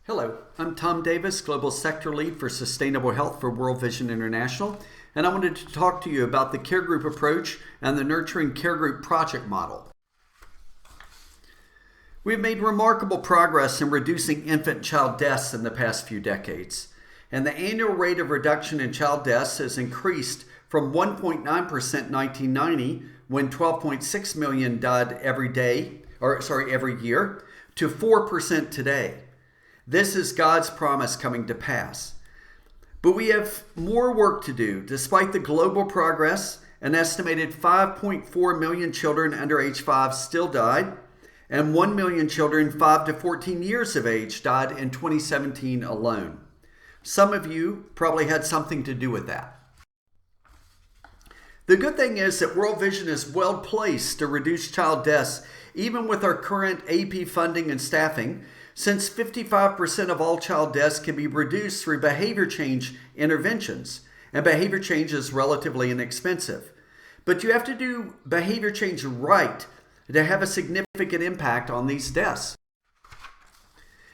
Hello, I'm Tom Davis, Global Sector Lead for Sustainable Health for World Vision International, and I wanted to talk to you about the care group approach and the Nurturing Care Group project model. We've made remarkable progress in reducing infant and child deaths in the past few decades, and the annual rate of reduction in child deaths has increased from 1.9% in 1990, when 12.6 million died every year, to 4% today. This is God's promise coming to pass. But we have more work to do. Despite the global progress, an estimated 5.4 million children under age 5 still died, and 1 million children 5 to 14 years of age died in 2017 alone. Some of you probably had something to do with that. The good thing is that World Vision is well placed to reduce child deaths, even with our current AP funding and staffing, since 55% of all child deaths can be reduced through behavior change interventions, and behavior change is relatively inexpensive. But you have to do behavior change right to have a significant impact on these deaths.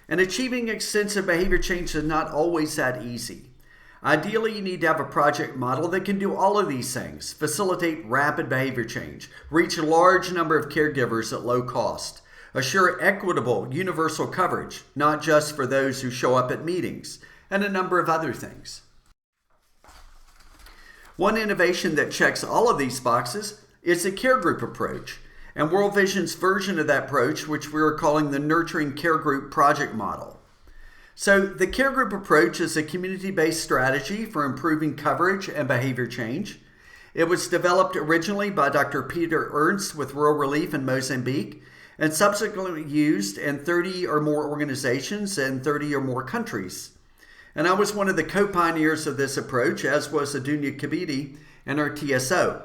And achieving extensive behavior change is not always that easy. Ideally, you need to have a project model that can do all of these things: facilitate rapid behavior change, reach a large number of caregivers at low cost, assure equitable universal coverage, not just for those who show up at meetings, and a number of other things. One innovation that checks all of these boxes is the care group approach, and World Vision's version of that approach, which we are calling the Nurturing Care Group project model. So the care group approach is a community-based strategy for improving coverage and behavior change. It was developed originally by Dr. Peter Ernst with Rural Relief in Mozambique, and subsequently used in 30 or more organizations in 30 or more countries. And I was one of the co-pioneers of this approach, as was Adunya Kabidi and our TSO.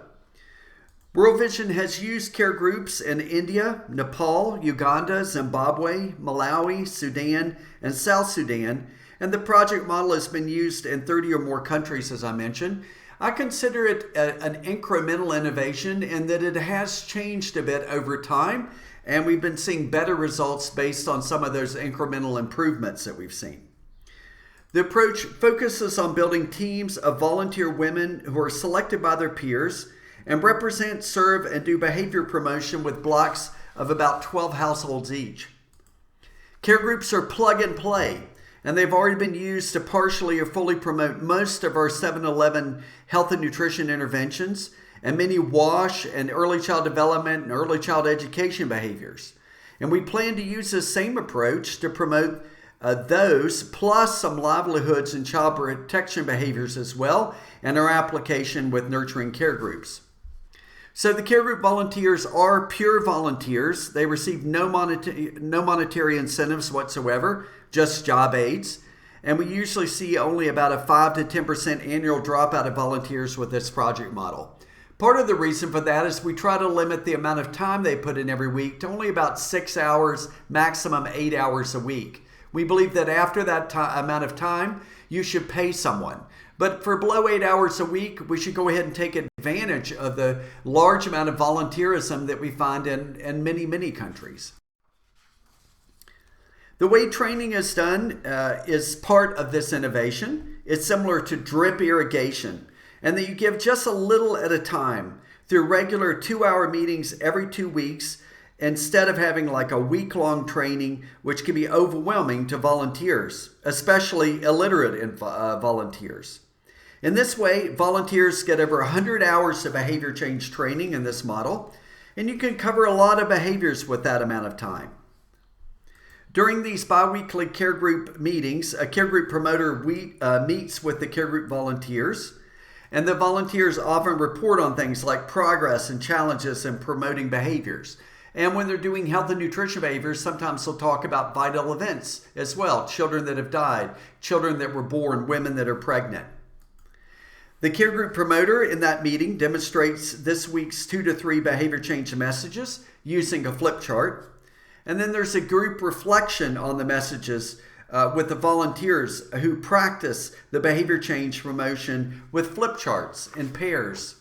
World Vision has used care groups in India, Nepal, Uganda, Zimbabwe, Malawi, Sudan, and South Sudan, and the project model has been used in 30 or more countries, as I mentioned. I consider it an incremental innovation in that it has changed a bit over time, and we've been seeing better results based on some of those incremental improvements that we've seen. The approach focuses on building teams of volunteer women who are selected by their peers and represent, serve, and do behavior promotion with blocks of about 12 households each. Care groups are plug and play, and they've already been used to partially or fully promote most of our 7-Eleven health and nutrition interventions and many WASH and early child development and early child education behaviors. And we plan to use this same approach to promote those, plus some livelihoods and child protection behaviors as well, and our application with nurturing care groups. So the care group volunteers are pure volunteers. They receive no monetary incentives whatsoever, just job aids. And we usually see only about a 5 to 10% annual dropout of volunteers with this project model. Part of the reason for that is we try to limit the amount of time they put in every week to only about 6 hours, maximum 8 hours a week. We believe that after that amount of time, you should pay someone. But for below 8 hours a week, we should go ahead and take advantage of the large amount of volunteerism that we find in many, many countries. The way training is done is part of this innovation. It's similar to drip irrigation, and that you give just a little at a time through regular 2-hour meetings every 2 weeks, instead of having like a week-long training, which can be overwhelming to volunteers, especially illiterate volunteers. In this way, volunteers get over 100 hours of behavior change training in this model, and you can cover a lot of behaviors with that amount of time. During these bi-weekly care group meetings, a care group promoter meets with the care group volunteers, and the volunteers often report on things like progress and challenges in promoting behaviors. And when they're doing health and nutrition behaviors, sometimes they'll talk about vital events as well: children that have died, children that were born, women that are pregnant. The care group promoter in that meeting demonstrates this week's 2 to 3 behavior change messages using a flip chart. And then there's a group reflection on the messages with the volunteers who practice the behavior change promotion with flip charts in pairs.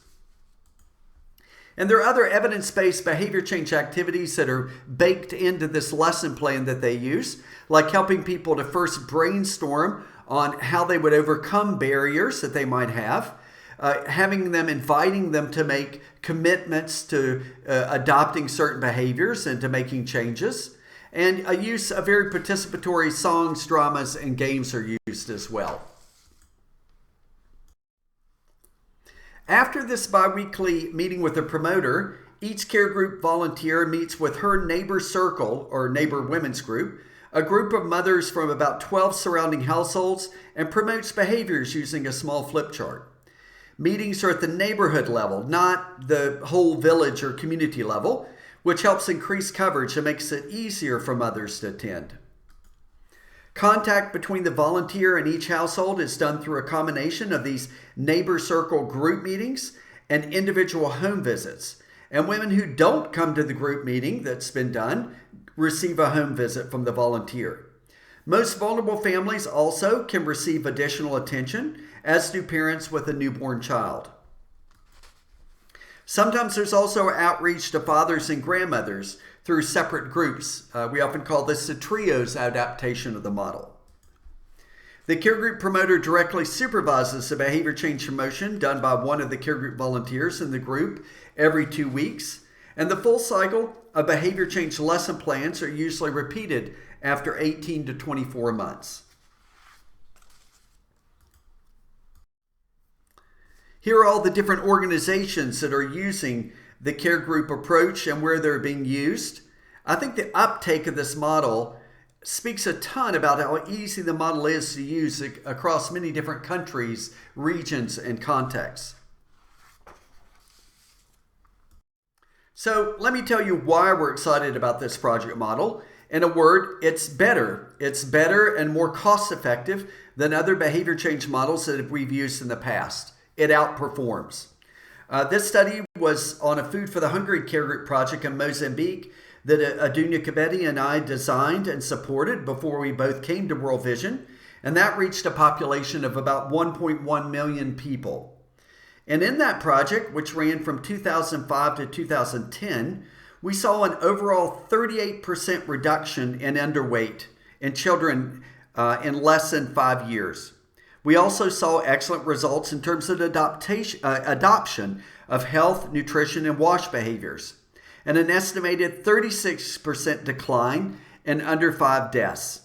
And there are other evidence-based behavior change activities that are baked into this lesson plan that they use, like helping people to first brainstorm on how they would overcome barriers that they might have, inviting them to make commitments to adopting certain behaviors and to making changes. And a use of very participatory songs, dramas, and games are used as well. After this biweekly meeting with the promoter, each care group volunteer meets with her neighbor circle or neighbor women's group, a group of mothers from about 12 surrounding households, and promotes behaviors using a small flip chart. Meetings are at the neighborhood level, not the whole village or community level, which helps increase coverage and makes it easier for mothers to attend. Contact between the volunteer and each household is done through a combination of these neighbor circle group meetings and individual home visits. And women who don't come to the group meeting that's been done receive a home visit from the volunteer. Most vulnerable families also can receive additional attention, as do parents with a newborn child. Sometimes there's also outreach to fathers and grandmothers through separate groups. We often call this the trios adaptation of the model. The care group promoter directly supervises the behavior change promotion done by one of the care group volunteers in the group every 2 weeks, and the full cycle of behavior change lesson plans are usually repeated after 18 to 24 months. Here are all the different organizations that are using the care group approach and where they're being used. I think the uptake of this model speaks a ton about how easy the model is to use across many different countries, regions, and contexts. So let me tell you why we're excited about this project model. In a word, it's better. It's better and more cost-effective than other behavior change models that we've used in the past. It outperforms. This study was on a Food for the Hungry care group project in Mozambique that Adunia Kebede and I designed and supported before we both came to World Vision, and that reached a population of about 1.1 million people. And in that project, which ran from 2005 to 2010, we saw an overall 38% reduction in underweight in children in less than 5 years. We also saw excellent results in terms of adoption of health, nutrition, and wash behaviors, and an estimated 36% decline in under 5 deaths.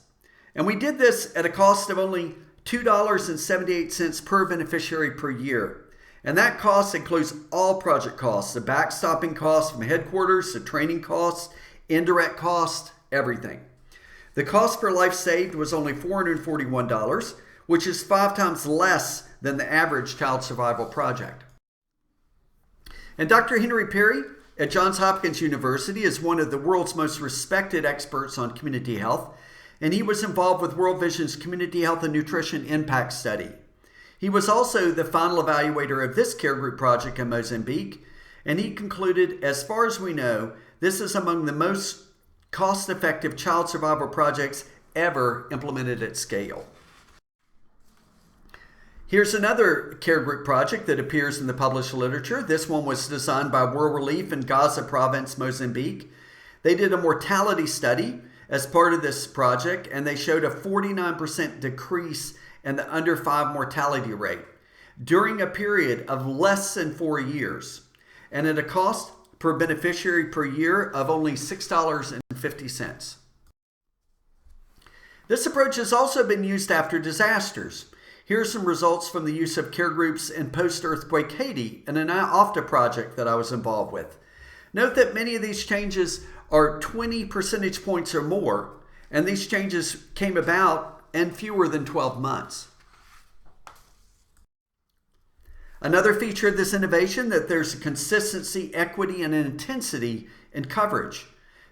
And we did this at a cost of only $2.78 per beneficiary per year. And that cost includes all project costs, the backstopping costs from headquarters, the training costs, indirect costs, everything. The cost per life saved was only $441, which is 5 times less than the average child survival project. And Dr. Henry Perry at Johns Hopkins University is one of the world's most respected experts on community health, and he was involved with World Vision's Community Health and Nutrition Impact Study. He was also the final evaluator of this care group project in Mozambique, and he concluded, as far as we know, this is among the most cost-effective child survival projects ever implemented at scale. Here's another care group project that appears in the published literature. This one was designed by World Relief in Gaza Province, Mozambique. They did a mortality study as part of this project, and they showed a 49% decrease in the under 5 mortality rate during a period of less than 4 years, and at a cost per beneficiary per year of only $6.50. This approach has also been used after disasters. Here are some results from the use of care groups in post-earthquake Haiti in an OFTA project that I was involved with. Note that many of these changes are 20 percentage points or more, and these changes came about in fewer than 12 months. Another feature of this innovation that there's a consistency, equity, and an intensity in coverage.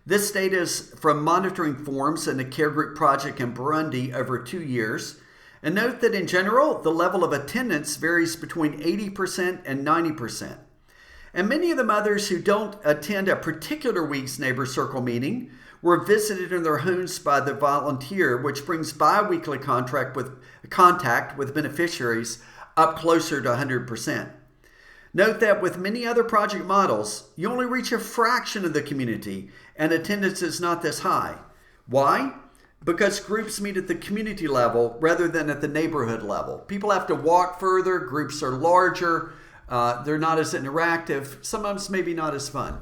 This data is from monitoring forms in a care group project in Burundi over 2 years. And note that in general, the level of attendance varies between 80% and 90%. And many of the mothers who don't attend a particular week's neighbor circle meeting were visited in their homes by the volunteer, which brings bi-weekly contact with beneficiaries up closer to 100%. Note that with many other project models, you only reach a fraction of the community and attendance is not this high. Why? Because groups meet at the community level rather than at the neighborhood level. People have to walk further, groups are larger, they're not as interactive, sometimes maybe not as fun.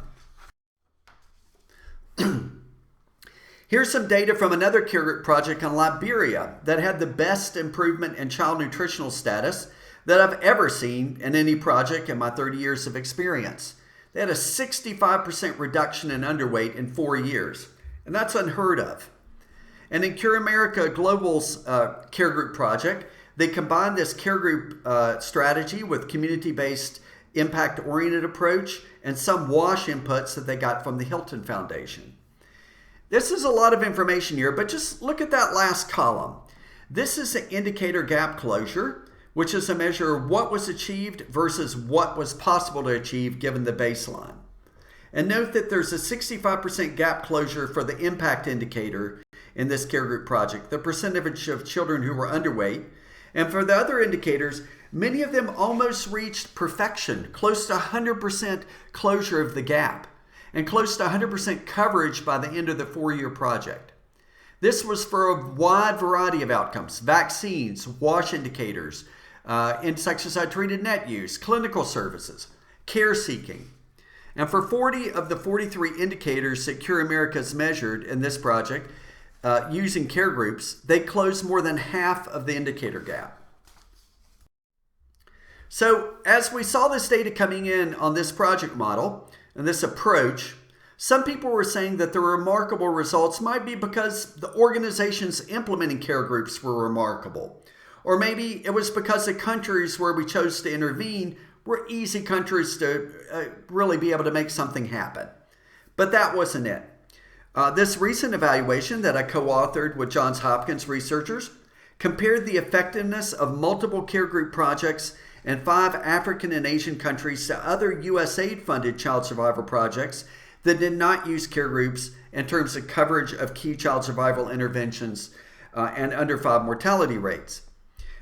Here's some data from another care group project in Liberia that had the best improvement in child nutritional status that I've ever seen in any project in my 30 years of experience. They had a 65% reduction in underweight in 4 years, and that's unheard of. And in Cure America Global's care group project, they combined this care group strategy with community-based impact-oriented approach and some WASH inputs that they got from the Hilton Foundation. This is a lot of information here, but just look at that last column. This is an indicator gap closure, which is a measure of what was achieved versus what was possible to achieve given the baseline. And note that there's a 65% gap closure for the impact indicator in this care group project, the percentage of children who were underweight. And for the other indicators, many of them almost reached perfection, close to 100% closure of the gap, and close to 100% coverage by the end of the 4-year project. This was for a wide variety of outcomes: vaccines, WASH indicators, insecticide-treated net use, clinical services, care seeking. And for 40 of the 43 indicators that Cure America's measured in this project using care groups, they closed more than half of the indicator gap. So as we saw this data coming in on this project model and this approach, some people were saying that the remarkable results might be because the organizations implementing care groups were remarkable. Or maybe it was because the countries where we chose to intervene were easy countries to really be able to make something happen. But that wasn't it. This recent evaluation that I co-authored with Johns Hopkins researchers compared the effectiveness of multiple care group projects in 5 African and Asian countries to other USAID-funded child survival projects that did not use care groups in terms of coverage of key child survival interventions and under 5 mortality rates.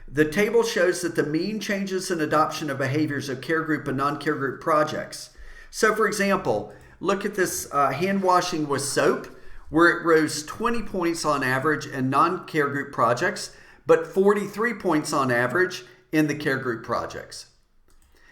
The table shows that the mean changes in adoption of behaviors of care group and non-care group projects. So for example, look at this hand washing with soap, where it rose 20 points on average in non-care group projects, but 43 points on average in the care group projects.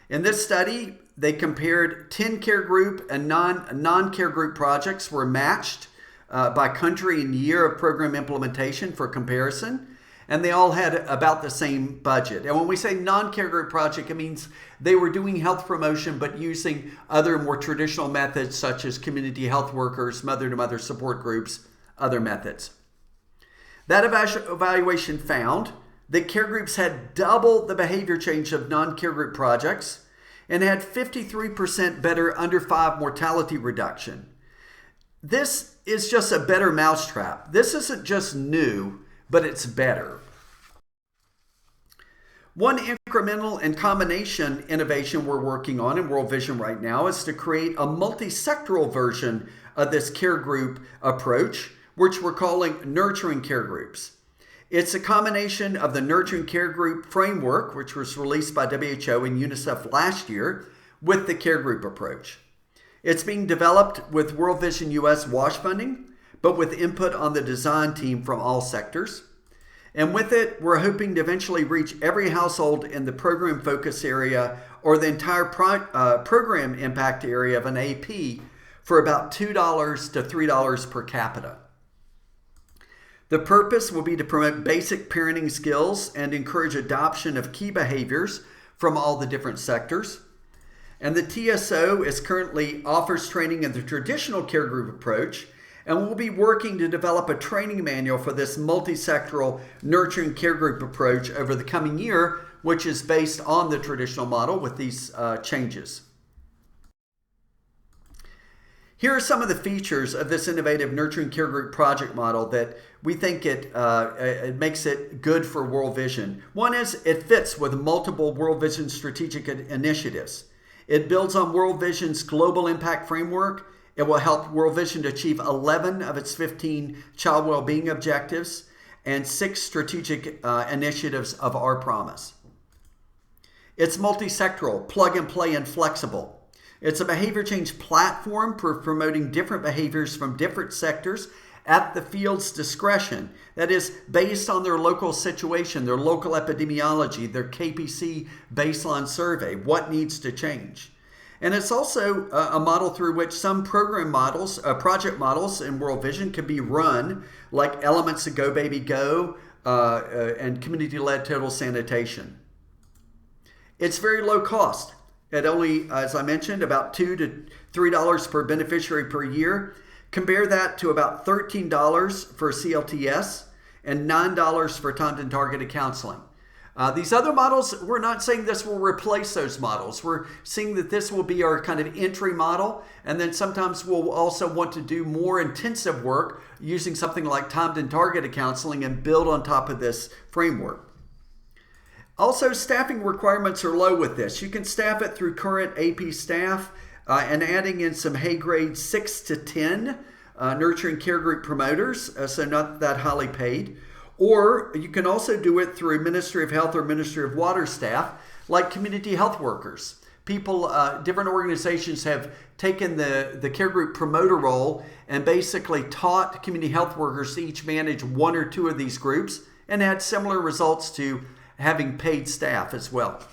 In this study, they compared 10 care group and non-care group projects were matched by country and year of program implementation for comparison. And they all had about the same budget. And when we say non-care group project, it means they were doing health promotion but using other more traditional methods such as community health workers, mother-to-mother support groups, other methods. That evaluation found that care groups had double the behavior change of non-care group projects and had 53% better under 5 mortality reduction. This is just a better mousetrap. This isn't just new, but it's better. One incremental and combination innovation we're working on in World Vision right now is to create a multi-sectoral version of this care group approach, which we're calling nurturing care groups. It's a combination of the nurturing care group framework, which was released by WHO and UNICEF last year, with the care group approach. It's being developed with World Vision US WASH funding, but with input on the design team from all sectors. And with it, we're hoping to eventually reach every household in the program focus area or the entire program impact area of an AP for about $2 to $3 per capita. The purpose will be to promote basic parenting skills and encourage adoption of key behaviors from all the different sectors. And the TSO is currently offers training in the traditional care group approach, and we'll be working to develop a training manual for this multi-sectoral nurturing care group approach over the coming year, which is based on the traditional model with these changes. Here are some of the features of this innovative nurturing care group project model that we think it makes it good for World Vision. One is it fits with multiple World Vision strategic initiatives. It builds on World Vision's global impact framework. It will help World Vision to achieve 11 of its 15 child well-being objectives and 6 strategic initiatives of Our Promise. It's multi-sectoral, plug and play, and flexible. It's a behavior change platform for promoting different behaviors from different sectors at the field's discretion. That is, based on their local situation, their local epidemiology, their KPC baseline survey, what needs to change. And it's also a model through which some program models, project models in World Vision can be run, like elements of Go Baby Go and community-led total sanitation. It's very low cost. At only, as I mentioned, about $2 to $3 per beneficiary per year. Compare that to about $13 for CLTS and $9 for timed and targeted counseling. These other models, we're not saying this will replace those models. We're seeing that this will be our kind of entry model, and then sometimes we'll also want to do more intensive work using something like timed and targeted counseling and build on top of this framework. Also, staffing requirements are low with this. You can staff it through current AP staff and adding in some Hay grade 6 to 10 nurturing care group promoters, so not that highly paid. Or you can also do it through Ministry of Health or Ministry of Water staff, like community health workers. People, different organizations have taken the care group promoter role and basically taught community health workers to each manage one or two of these groups and had similar results to having paid staff as well.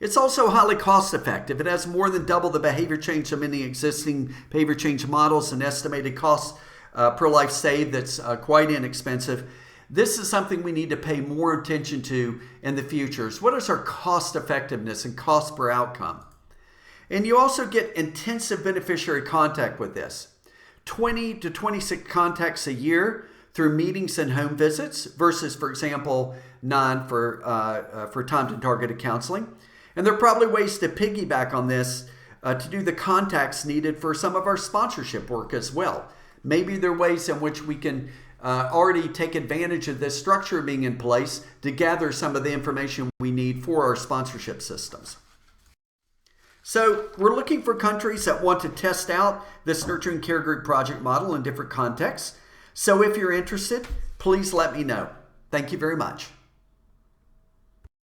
It's also highly cost effective. It has more than double the behavior change of many existing behavior change models and estimated costs per life saved that's quite inexpensive. This is something we need to pay more attention to in the future. So what is our cost effectiveness and cost per outcome? And you also get intensive beneficiary contact with this. 20 to 26 contacts a year through meetings and home visits versus, for example, 9 for timed and targeted counseling. And there are probably ways to piggyback on this to do the contacts needed for some of our sponsorship work as well. Maybe there are ways in which we can already take advantage of this structure being in place to gather some of the information we need for our sponsorship systems. So we're looking for countries that want to test out this Nurturing Care Group project model in different contexts. So if you're interested, please let me know. Thank you very much.